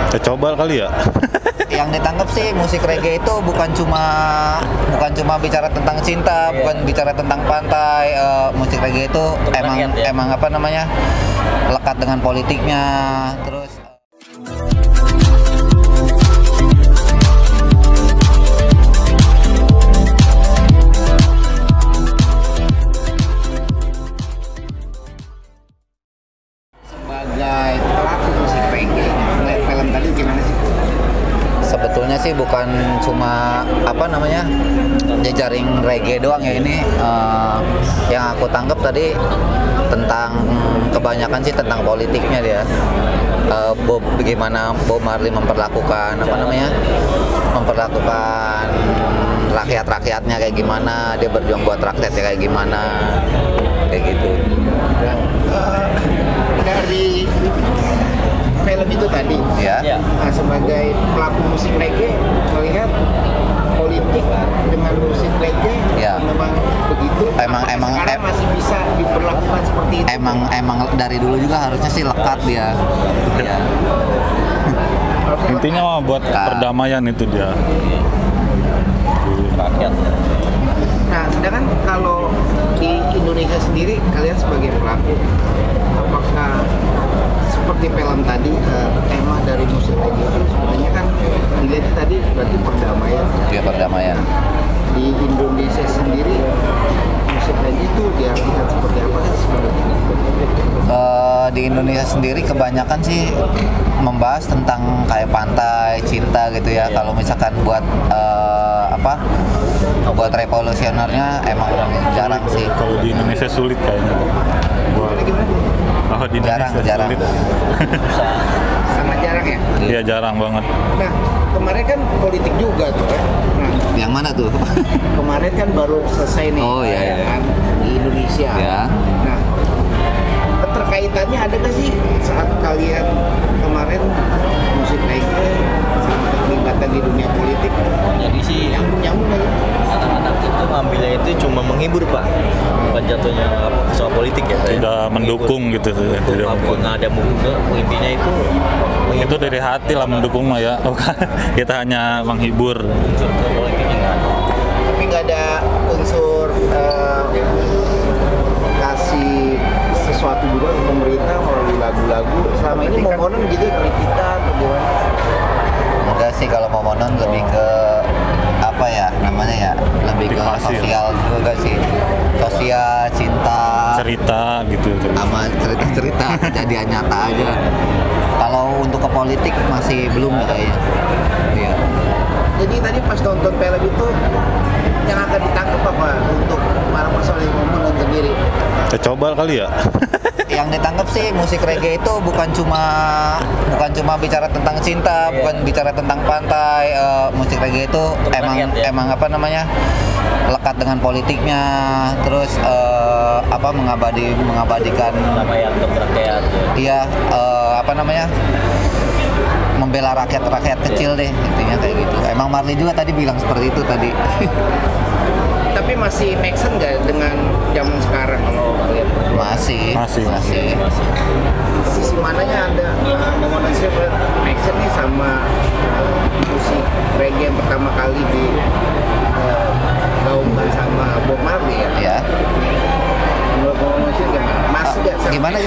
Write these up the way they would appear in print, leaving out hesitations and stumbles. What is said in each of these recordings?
Coba kali ya. Yang ditangkap sih musik reggae itu bukan cuma bicara tentang cinta, bukan bicara tentang pantai. Musik reggae itu emang apa namanya, lekat dengan politiknya. Terus sebagai pelaku musik reggae, melihat film tadi gimana sih? Sebetulnya sih bukan cuma apa namanya jejaring reggae doang ya ini. Yang aku tangkap tadi tentang kebanyakan sih tentang politiknya dia. Bagaimana Bob Marley memperlakukan rakyatnya kayak gimana, dia berjuang buat rakyatnya kayak gimana, kayak gitu. Dari film itu tadi Ya. Nah, sebagai pelaku musik reggae melihat politik dengan musik reggae Ya. memang begitu. Emang sekarang masih bisa diperlakukan seperti itu. Emang dari dulu juga harusnya sih lekat dia. Ya. Intinya mah buat perdamaian itu dia. Rakyat. Nah, sedangkan kalau di Indonesia sendiri kalian sebagai pelaku, apakah seperti film tadi tema dari musik reggae itu sebenarnya kan dilihat tadi berarti perdamaian. Ya, perdamaian. Di Indonesia sendiri musik reggae itu diartikan seperti apa sih sebenarnya? Di Indonesia sendiri kebanyakan sih membahas tentang kayak pantai, cinta gitu ya. Kalau misalkan buat buat revolusionernya emang jarang sih. Kalau di Indonesia sulit kayaknya. Oh, di Indonesia Jarang. sulit. Sangat jarang ya? Iya, jarang banget. Nah, kemarin kan politik juga tuh kan. Nah, Yang mana tuh? kemarin kan baru selesai nih Oh, iya, iya. kan, di Indonesia. Ya. Nah, keterkaitannya ada nggak sih saat kalian kemarin musik reggae sama keterlibatan di dunia politik? Jadi sih Nyambung aja. anak-anak itu ngambilnya itu cuma menghibur, Pak, bukan jatuhnya apa soal politik ya. Tidak mendukung gitu. Tidak Walaupun ada intinya itu itu dari hati lah mendukung mah ya. Kita hanya menghibur. politiknya nggak ada. Tapi nggak ada unsur kasih sesuatu juga ke pemerintah melalui lagu-lagu. Selama ini momonan gitu kritikan atau gimana? Enggak sih, kalau Momonon lebih ke apa ya namanya ya, lebih ke Motivasi ya. sosial juga sih, sosial, cinta, Cerita gitu. sama cerita-cerita kejadian nyata aja. Kalau untuk ke politik masih belum kayaknya. Iya. Jadi tadi pas nonton film itu yang akan ditangkap apa untuk para personil momonan sendiri? Coba kali ya. Yang ditangkap sih musik reggae itu bukan cuma bicara tentang cinta, bukan bicara tentang pantai. Musik reggae itu emang apa namanya, lekat dengan politiknya. Terus mengabadikan Perdamaian untuk rakyat. dia apa namanya, membela rakyat kecil deh, intinya kayak gitu. Emang Marley juga tadi bilang seperti itu tadi. Tapi masih make sense nggak dengan zaman sekarang kalau lihat? Masih. Sisi mananya ada momonan siapa make sense nih sama musik reggae yang pertama kali di gaungkan sama Bob Marley ya? Ya. Menurut momonan sih gimana? Masih nggak? Gimana?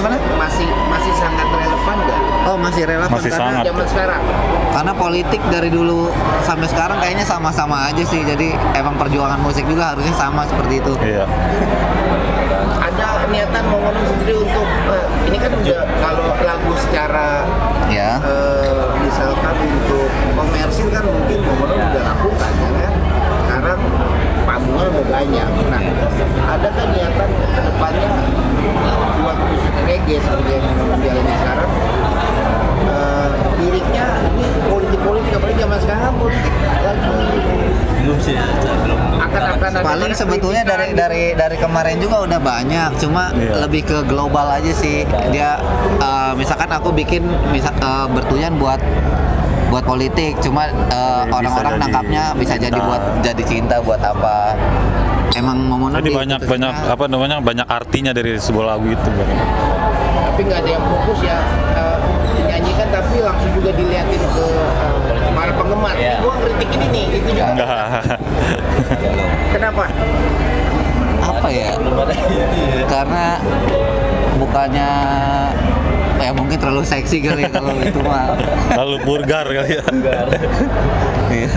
Masih sangat relevan nggak? Oh, masih relevan Masih karena sangat. Zaman sekarang? karena politik dari dulu sampai sekarang kayaknya sama-sama aja sih. Jadi emang perjuangan musik juga harusnya sama seperti itu. Iya. Ada niatan momonan sendiri untuk ini kan udah kalau lagu secara Ya. misalkan untuk komersil kan mungkin momonan udah lakukan ya kan. Sekarang panggungnya udah banyak. Nah, adakah niatan ke depannya buat musik reggae seperti yang menjalani sekarang? Liriknya ini politik apalagi zaman sekarang politik lagi Belum sih, belum. akan Paling sebetulnya dari kemarin juga udah banyak, cuma Iya. lebih ke global aja sih. Dia misalkan aku bikin bertujuan buat politik, cuma orang-orang jadi nangkapnya bisa jadi cinta. buat jadi cinta, buat apa. Emang Momonon Jadi banyak artinya dari sebuah lagu itu. tapi nggak ada yang fokus ya dinyanyikan tapi langsung juga diliatin ke para penggemar. Iya. Gua ngeritik ini nih, itu juga. Enggak. Kenapa? Apa ya? Belum ada itu ya. Karena bukannya ya mungkin terlalu seksi kali kalau itu mah. Lalu vulgar kali ya. Iya.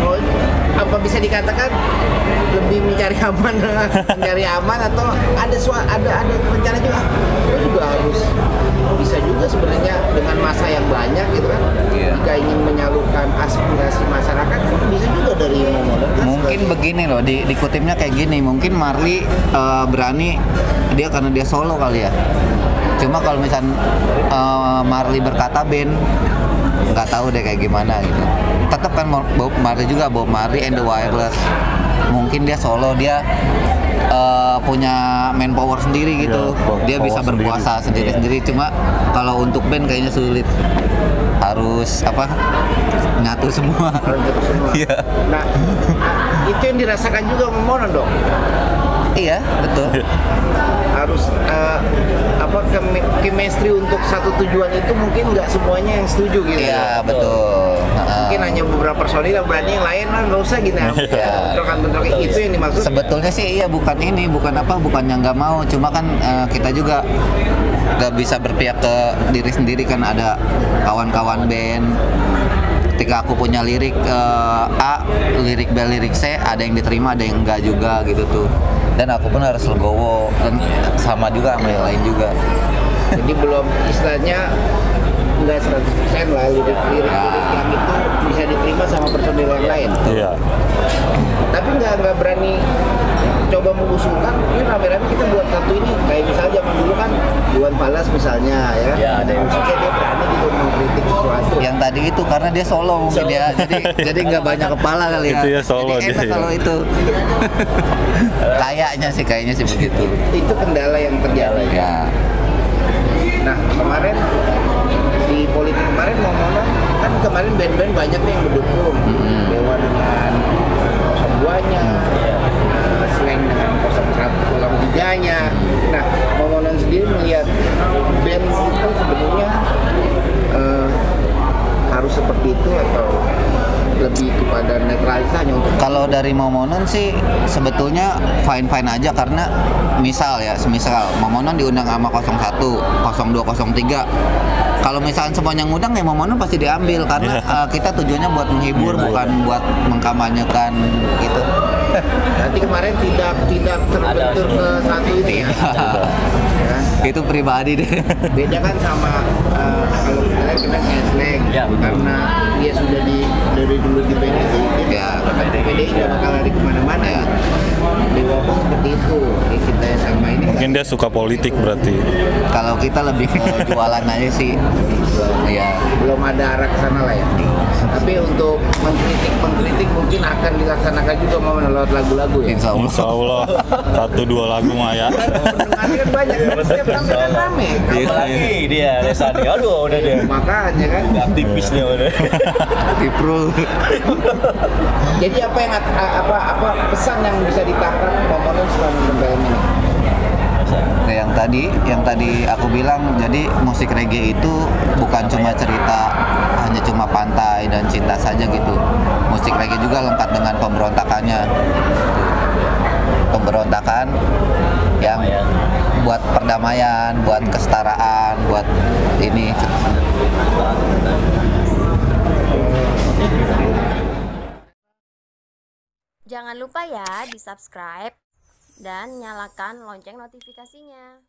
Oh, apa bisa dikatakan lebih mencari aman atau ada rencana juga? Lo juga harus bisa juga sebenarnya dengan masa yang banyak gitu kan. Iya. Jika ingin menyalurkan aspirasi masyarakat kan bisa juga dari momen kan. Mungkin begini loh, dikutipnya kayak gini. Mungkin Marley berani dia karena dia solo kali ya. Cuma kalau misal Marley berkata band, nggak tahu deh kayak gimana gitu. Tetap kan Bob Marley juga, Bob Marley and the Wailers. Mungkin dia solo, dia punya manpower sendiri gitu. Iya, Dia bisa power berkuasa sendiri-sendiri. Cuma kalau untuk band kayaknya sulit. Harus nyatu semua. Harus gitu semua. Iya. Nah, itu yang dirasakan juga Momono dong. Iya, betul. Harus chemistry untuk satu tujuan itu mungkin nggak semuanya yang setuju gitu. Iya, betul. Mungkin hanya beberapa personil yang berani, yang lain lah nggak usah gitu. Bentrokan-bentrokan itu yang dimaksud. Sebetulnya sih iya, bukan yang nggak mau, cuma kan kita juga nggak bisa berpihak ke diri sendiri, kan ada kawan-kawan band. Ketika aku punya lirik A, lirik B, lirik C, ada yang diterima, ada yang enggak juga gitu tuh. Dan aku pun harus legowo, dan sama juga sama yang lain juga. Jadi belum istilahnya nggak 100% lah lirik-lirik yang itu bisa diterima sama personil yang lain. Iya. Tapi nggak berani coba mengusulkan, ini rame-rame kita buat satu ini. Kayak misalnya zaman dulu kan Iwan Fals misalnya ya kan, Ya, ada yang musiknya dia berani gitu mengkritik sesuatu. Yang tadi itu karena dia solo mungkin dia, jadi nggak banyak kepala kali ya. Itu ya solo jadi enak dia, ya. kalau itu. Kayaknya sih begitu. Itu kendala yang terjadi. Ya. Nah kemarin di politik kemarin Momono kan kemarin band-band banyak nih yang mendukung. Dewa dengan 02-nya, Slang dengan 03-nya. Nah Momono sendiri melihat band itu sebenarnya harus seperti itu atau lebih kepada netralis hanya untuk Kalau dari Momonon sih sebetulnya fine-fine aja, karena semisal Momonon diundang sama 01, 02, 03. Kalau misalnya semuanya ngundang ya Momonon pasti diambil, karena kita tujuannya buat menghibur, bukan buat mengkampanyekan gitu. Berarti kemarin tidak terbentur ke satu itu ya. Ya. Itu pribadi deh. Beda kan sama kalau kita lihat Slang Ya, betul. karena dia sudah dari dulu di PDI, Ya. PDI nggak bakal lari kemana-mana. Ya. Dewa pun seperti itu. Kayak kita yang sama ini Mungkin dia suka politik berarti. Kalau kita lebih ke jualan aja sih. Ya. belum ada arah ke sana lah ya. Tapi untuk mengkritik mungkin akan dilaksanakan juga mau lewat lagu-lagu ya. Insya Allah. Insya Allah 1-2 lagu mah ya. Pendengarnya kan banyak, setiap tampil kan rame. Apalagi dia Resani, aduh udah deh. Makanya kan. Aktivisnya udah. Tiprul. Jadi apa pesan yang bisa ditangkap Momono selama film ini? Yang tadi aku bilang, jadi musik reggae itu bukan cuma cerita hanya cuma pantai dan cinta saja gitu. Musik reggae juga lengkap dengan pemberontakannya. Pemberontakan yang buat perdamaian, buat kesetaraan, buat ini. Jangan lupa ya di subscribe dan nyalakan lonceng notifikasinya.